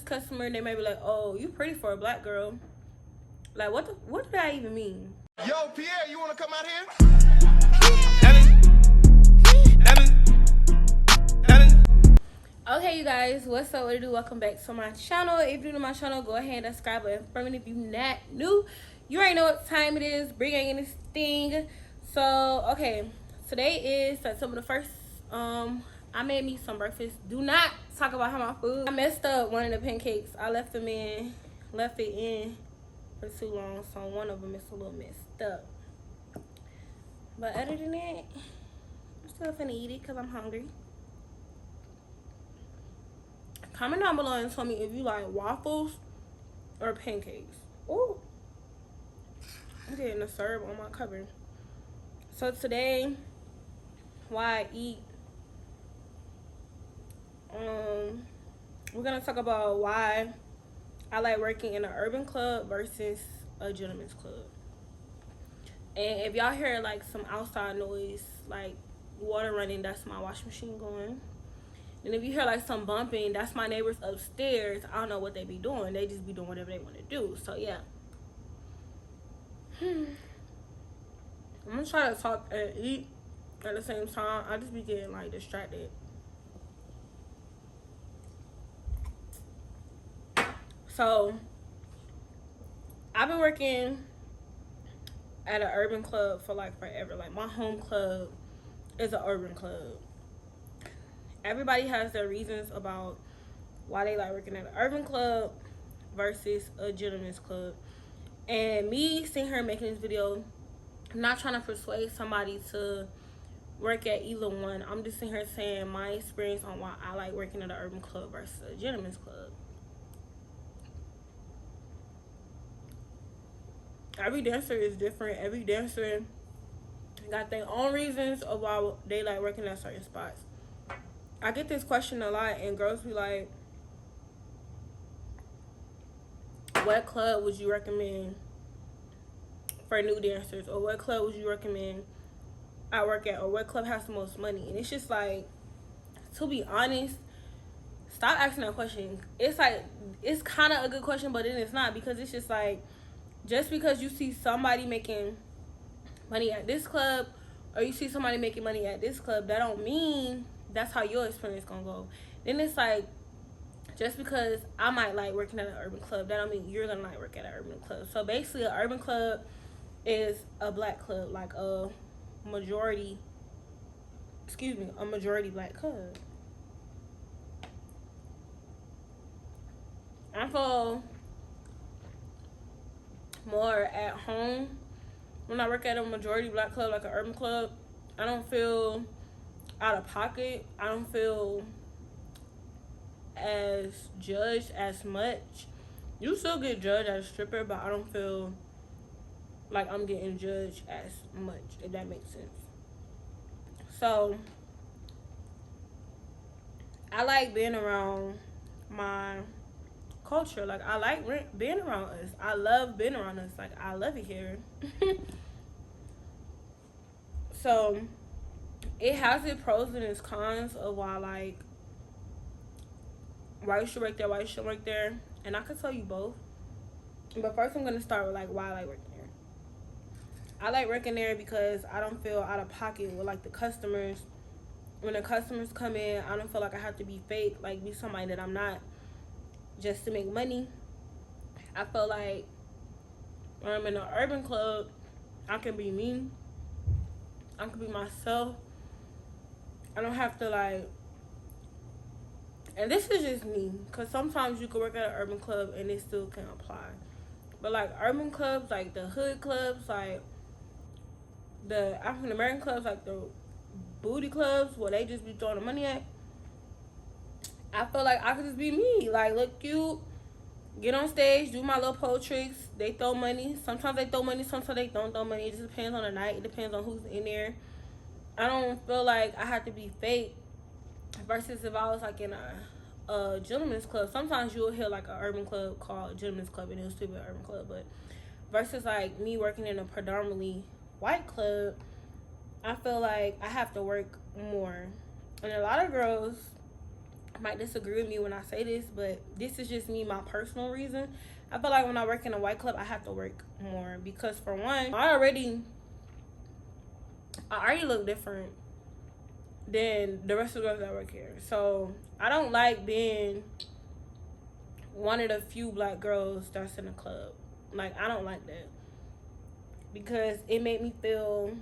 this customer, they may be like, oh, you pretty for a black girl. Like, what did that even mean? Yo, Pierre, you want to come out here? Okay, you guys, what's up? What to do? Welcome back to my channel. If you're new to my channel, go ahead and subscribe button for me. If you're not new, you already know what time it is. Bring in this thing. So, okay, today is September the 1st. I made me some breakfast. Do not talk about how my food. I messed up one of the pancakes. I left it in for too long, so one of them is a little messed up. But other than that, I'm still finna eat it because I'm hungry. Comment down below and tell me if you like waffles or pancakes. Ooh, I'm getting a serve on my cover. So today, why I eat, we're gonna talk about why I like working in an urban club versus a gentleman's club. And if y'all hear like some outside noise, like water running, that's my washing machine going. And if you hear like some bumping, that's my neighbors upstairs. I don't know what they be doing. They just be doing whatever they want to do. So yeah. I'm gonna try to talk and eat at the same time. I just be getting like distracted. So I've been working at an urban club for like forever. Like my home club is an urban club. Everybody has their reasons about why they like working at an urban club versus a gentleman's club. And me sitting here making this video, I'm not trying to persuade somebody to work at either one. I'm just sitting here saying my experience on why I like working at an urban club versus a gentleman's club. Every dancer is different. Every dancer got their own reasons of why they like working at certain spots. I get this question a lot, and girls be like, what club would you recommend for new dancers? Or what club would you recommend I work at? Or what club has the most money? And it's just like, to be honest, stop asking that question. It's like, it's kind of a good question, but then it's not, because it's just like, just because you see somebody making money at this club or you see somebody making money at this club, that don't mean that's how your experience gonna go. Then it's like, just because I might like working at an urban club, that don't mean you're gonna like work at an urban club. So basically, an urban club is a black club, like a majority black club. I feel more at home when I work at a majority black club, like an urban club. I don't feel out of pocket. I don't feel as judged as much. You still get judged as a stripper, but I don't feel like I'm getting judged as much, if that makes sense. So I like being around my culture. Like, I like being around us. I love being around us. Like, I love it here. So it has its pros and its cons of why you should work there, why you shouldn't work there. And I could tell you both. But first I'm gonna start with like why I like working there. I like working there because I don't feel out of pocket with like the customers. When the customers come in, I don't feel like I have to be fake, like be somebody that I'm not, just to make money. I feel like when I'm in an urban club, I can be me. I can be myself. I don't have to like, and this is just me, because sometimes you can work at an urban club and it still can apply. But like urban clubs, like the hood clubs, like the African American clubs, like the booty clubs where they just be throwing the money at, I feel like I could just be me. Like, look cute, get on stage, do my little pole tricks. They throw money. Sometimes they throw money, sometimes they don't throw money. It just depends on the night. It depends on who's in there. I don't feel like I have to be fake. Versus if I was like in a gentleman's club, sometimes you'll hear like an urban club called a gentleman's club and it'll still be an urban club. But versus like me working in a predominantly white club, I feel like I have to work more. And a lot of girls might disagree with me when I say this, but this is just me, my personal reason. I feel like when I work in a white club, I have to work more because, for one, I already look different than the rest of the girls that work here. So I don't like being one of the few black girls that's in a club. Like, I don't like that because it made me feel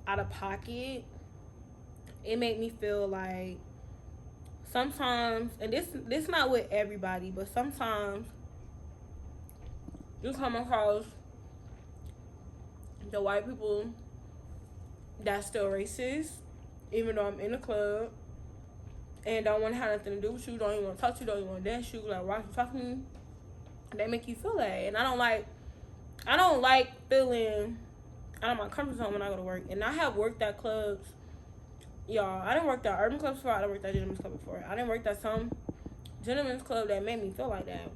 out of pocket. It made me feel like sometimes, and this not with everybody, but sometimes you come across the white people that's still racist, even though I'm in the club and don't want to have nothing to do with you, don't even want to talk to you, don't even want to dance you, like, why you talking to me? They make you feel that, and I don't like feeling out of my comfort zone when I go to work. And I have worked at clubs, y'all. I didn't work at urban clubs before. I didn't work at gentlemen's club before. I didn't work at some gentlemen's club that made me feel like that.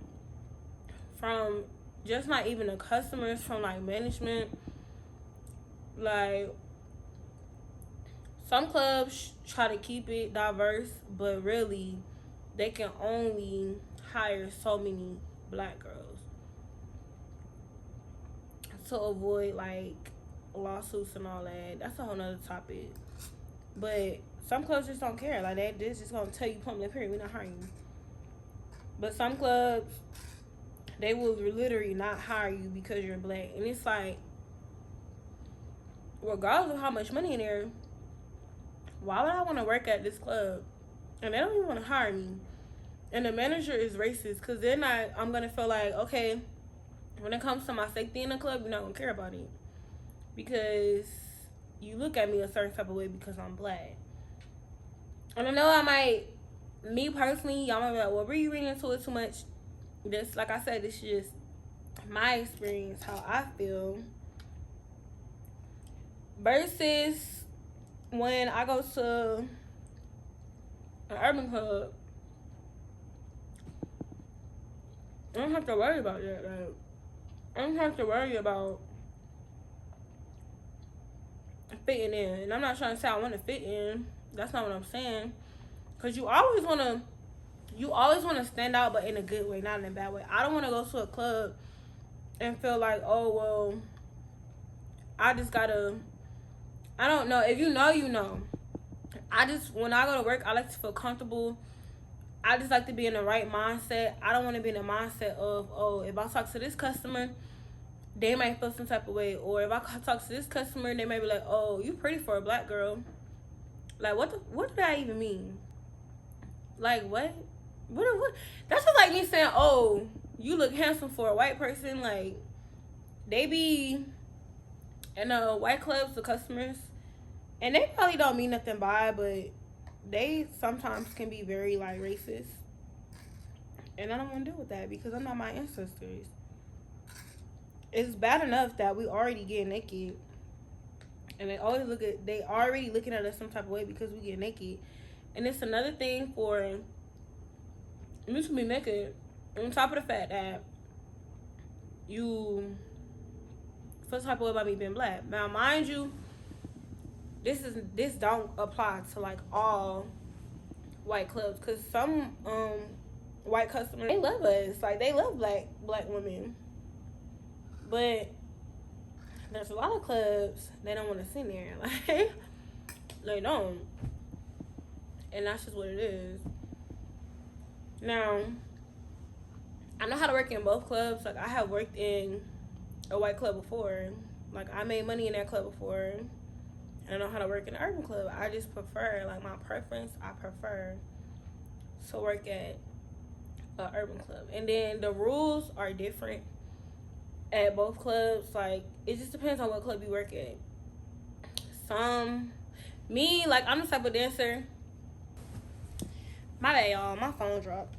From just not even the customers, from like management. Like, some clubs try to keep it diverse, but really they can only hire so many black girls to avoid like lawsuits and all that. That's a whole nother topic. But some clubs just don't care. Like, they're just gonna tell you point blank period, we're not hiring you. But some clubs, they will literally not hire you because you're black. And it's like, regardless of how much money in there, why would I want to work at this club and they don't even want to hire me? And the manager is racist, because then I'm gonna feel like, okay, when it comes to my safety in the club, you're not gonna care about it because you look at me a certain type of way because I'm black. And I know me personally, y'all might be like, well, were you reading into it too much? This, like I said, this is just my experience, how I feel. Versus when I go to an urban club, I don't have to worry about that. Like, I don't have to worry about fitting in. And I'm not trying to say I want to fit in. That's not what I'm saying. Because you always want to stand out, but in a good way, not in a bad way. I don't want to go to a club and feel like, oh, well, I just gotta, I don't know. If you know, you know. When I go to work, I like to feel comfortable. I just like to be in the right mindset. I don't want to be in the mindset of, oh, if I talk to this customer, they might feel some type of way. Or if I talk to this customer, they might be like, oh, you pretty for a black girl. Like, what did that even mean? Like, what? That's just like me saying, oh, you look handsome for a white person. Like, they be in white clubs, the customers, and they probably don't mean nothing by it, but they sometimes can be very, like, racist. And I don't want to deal with that because I'm not my ancestors. It's bad enough that we already get naked. And they already looking at us some type of way because we get naked. And it's another thing for you to be naked, on top of the fact that you feel some type of way about me being black. Now, mind you, this don't apply to like all white clubs, because some white customers, they love us, like they love black women, but there's a lot of clubs they don't want to sit there, like they don't, and that's just what it is. Now, I know how to work in both clubs. Like, I have worked in a white club before. Like, I made money in that club before. And I know how to work in an urban club. I just prefer, like, my preference, I prefer to work at an urban club. And then the rules are different at both clubs. Like, it just depends on what club you work at. I'm the type of dancer. My bad, y'all. My phone dropped.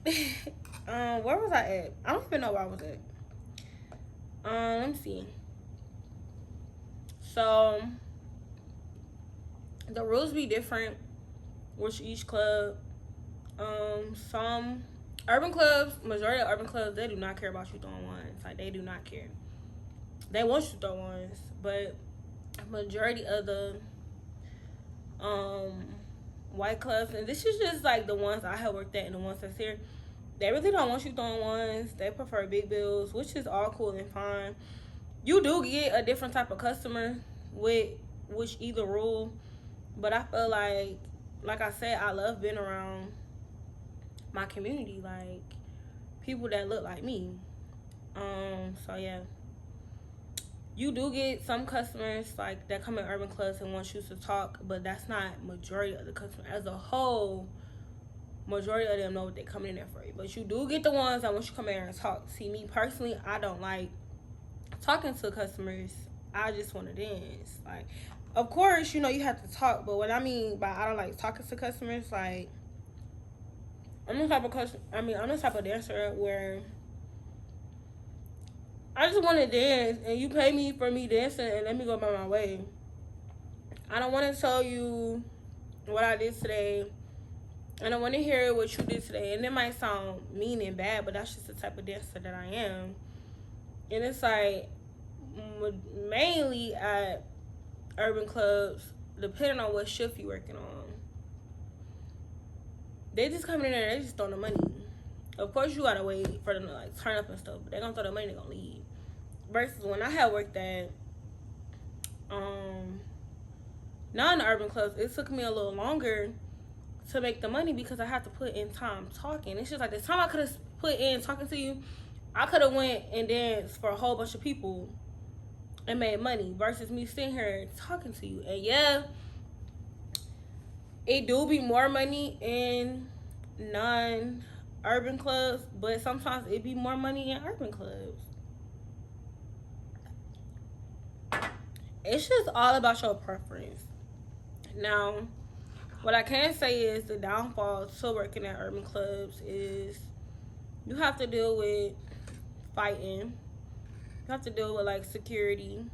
Where was I at? I don't even know where I was at. Let me see. So, the rules be different with each club. Some urban clubs, majority of urban clubs, they do not care about you throwing ones. Like, they do not care. They want you to throw ones, but majority of the white clubs, and this is just like the ones I have worked at and the ones that's here. They really don't want you throwing ones. They prefer big bills, which is all cool and fine. You do get a different type of customer with which either rule, but I feel like I said, I love being around my community, like people that look like me. So yeah, you do get some customers like that come in urban clubs and want you to talk, but that's not majority of the customers. As a whole, majority of them know what they're coming in there for. But you do get the ones that want you to come in there and talk. See, me personally, I don't like talking to customers. I just want to dance. Like, of course, you know, you have to talk, but what I mean by I don't like talking to customers, like, I'm the type of dancer where I just want to dance, and you pay me for me dancing and let me go by my way. I don't want to tell you what I did today. I don't want to hear what you did today. And it might sound mean and bad, but that's just the type of dancer that I am. And it's like, mainly at urban clubs, depending on what shift you're working on, they just come in there and they just throw the money. Of course, you gotta wait for them to like turn up and stuff, but they're gonna throw the money, they're gonna leave. Versus when I had worked at non-urban clubs, it took me a little longer to make the money because I had to put in time talking. It's just like the time I could have put in talking to you, I could have went and danced for a whole bunch of people and made money versus me sitting here talking to you. And yeah, it do be more money in non-urban clubs, but sometimes it be more money in urban clubs. It's just all about your preference. Now, what I can say is the downfall to working at urban clubs is you have to deal with fighting. You have to deal with like security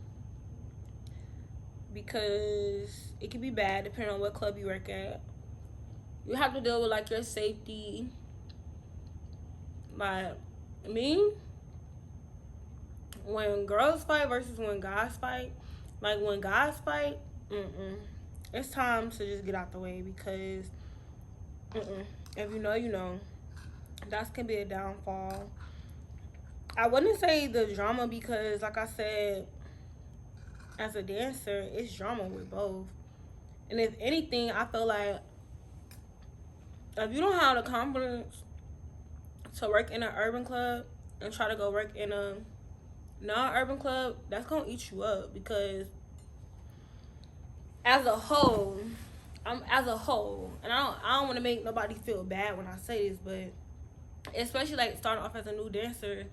because it can be bad depending on what club you work at. You have to deal with like your safety. Like me, when girls fight versus when guys fight, like when guys fight, it's time to just get out the way because if you know, you know. That can be a downfall. I wouldn't say the drama because, like I said, as a dancer, it's drama with both. And if anything, I feel like if you don't have the confidence to work in an urban club and try to go work in a non-urban club, that's gonna eat you up because as a whole, and I don't want to make nobody feel bad when I say this, but especially like starting off as a new dancer,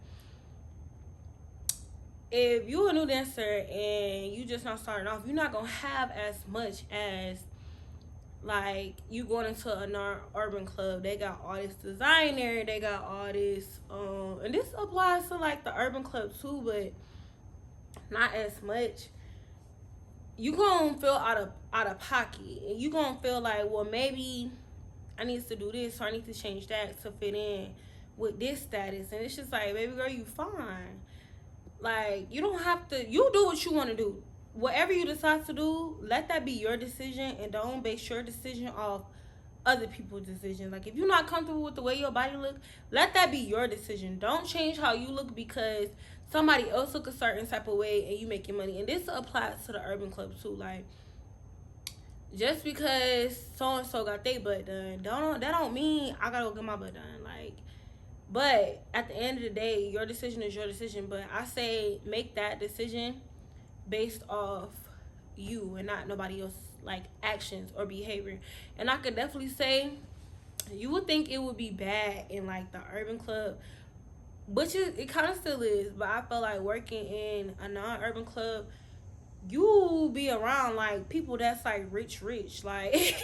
if you a new dancer and you just not starting off, you're not gonna have as much as like you going into a non-urban club. They got all this designer, they got all this and this applies to like the urban club too, but not as much. You gonna feel out of pocket, and you gonna feel like, well, maybe I need to do this or I need to change that to fit in with this status. And it's just like, baby girl, you fine. Like, you don't have to, you do what you want to do. Whatever you decide to do, let that be your decision, and don't base your decision off other people's decisions. Like, if you're not comfortable with the way your body looks, let that be your decision. Don't change how you look because somebody else look a certain type of way and you making money. And this applies to the urban club too. Like, just because so-and-so got their butt done, that don't mean I gotta go get my butt done. Like, but at the end of the day, your decision is your decision. But I say make that decision based off you and not nobody else, like, actions or behavior. And I could definitely say you would think it would be bad in like the urban club, which it kind of still is, but I feel like working in a non-urban club, you be around like people that's like rich. Like,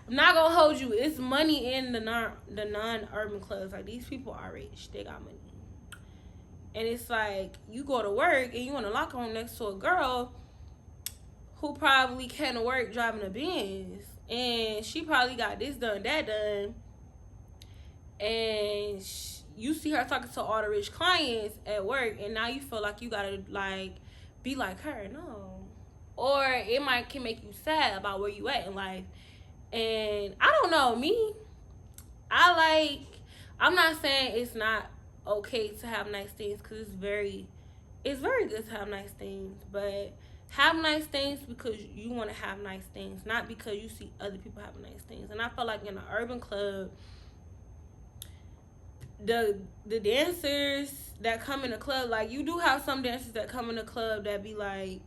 I'm not gonna hold you, it's money in the non-urban clubs. Like, these people are rich, they got money. And it's like you go to work and you in a locker room next to a girl who probably can't work driving a Benz, and she probably got this done, that done, and you see her talking to all the rich clients at work, and now you feel like you gotta like be like her. No. Or it can make you sad about where you at in life. And I don't know, me, I'm not saying it's not okay to have nice things, because it's very good to have nice things, but have nice things because you want to have nice things, not because you see other people having nice things. And I feel like in an urban club, the dancers that come in the club, like, you do have some dancers that come in the club that be like,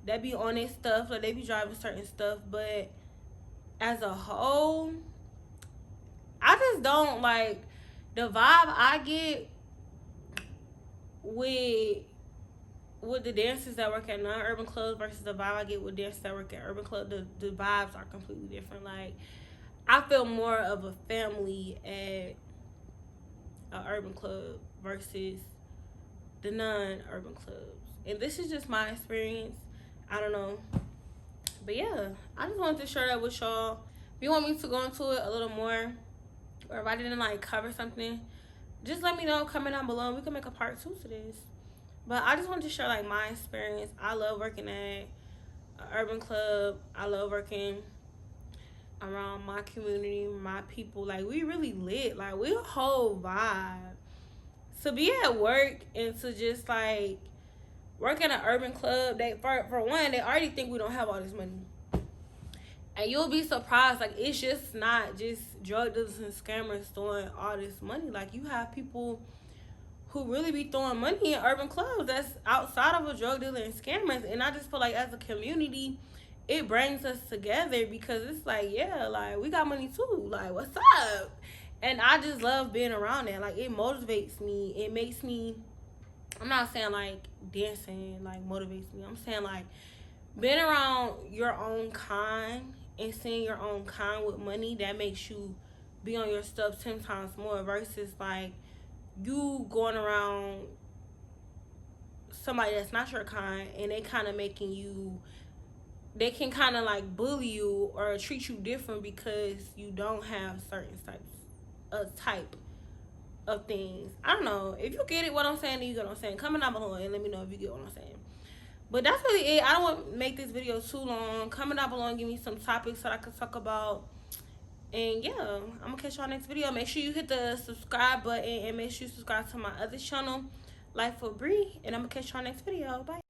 that be on their stuff, like they be driving certain stuff, but as a whole, I just don't like the vibe I get with the dancers that work at non-urban clubs versus the vibe I get with dancers that work at urban clubs. The vibes are completely different. Like, I feel more of a family at an urban club versus the non-urban clubs, and this is just my experience. I don't know, but yeah, I just wanted to share that with y'all. If you want me to go into it a little more, or if I didn't like cover something, just let me know, comment down below, and we can make a part 2 to this. But I just wanted to share like my experience. I love working at an urban club. I love working around my community, my people. Like, we really lit. Like, we a whole vibe. To be at work and to just like work in an urban club, they for one, they already think we don't have all this money. And you'll be surprised, like, it's just not just drug dealers and scammers throwing all this money. Like, you have people who really be throwing money in urban clubs that's outside of a drug dealer and scammers. And I just feel like as a community, it brings us together, because it's like, yeah, like, we got money too. Like, what's up? And I just love being around that. Like, it motivates me. It makes me, I'm not saying like dancing like motivates me. I'm saying like being around your own kind and seeing your own kind with money, that makes you be on your stuff 10 times more, versus like you going around somebody that's not your kind and they kind of making you, they can kind of like bully you or treat you different because you don't have certain type of things. I don't know. If you get it what I'm saying, then you get what I'm saying. Comment down below and let me know if you get what I'm saying. But that's really it. I don't want to make this video too long. Comment down below and give me some topics that I could talk about. And yeah, I'm going to catch y'all next video. Make sure you hit the subscribe button and make sure you subscribe to my other channel, Life with Bree. And I'm going to catch y'all next video. Bye.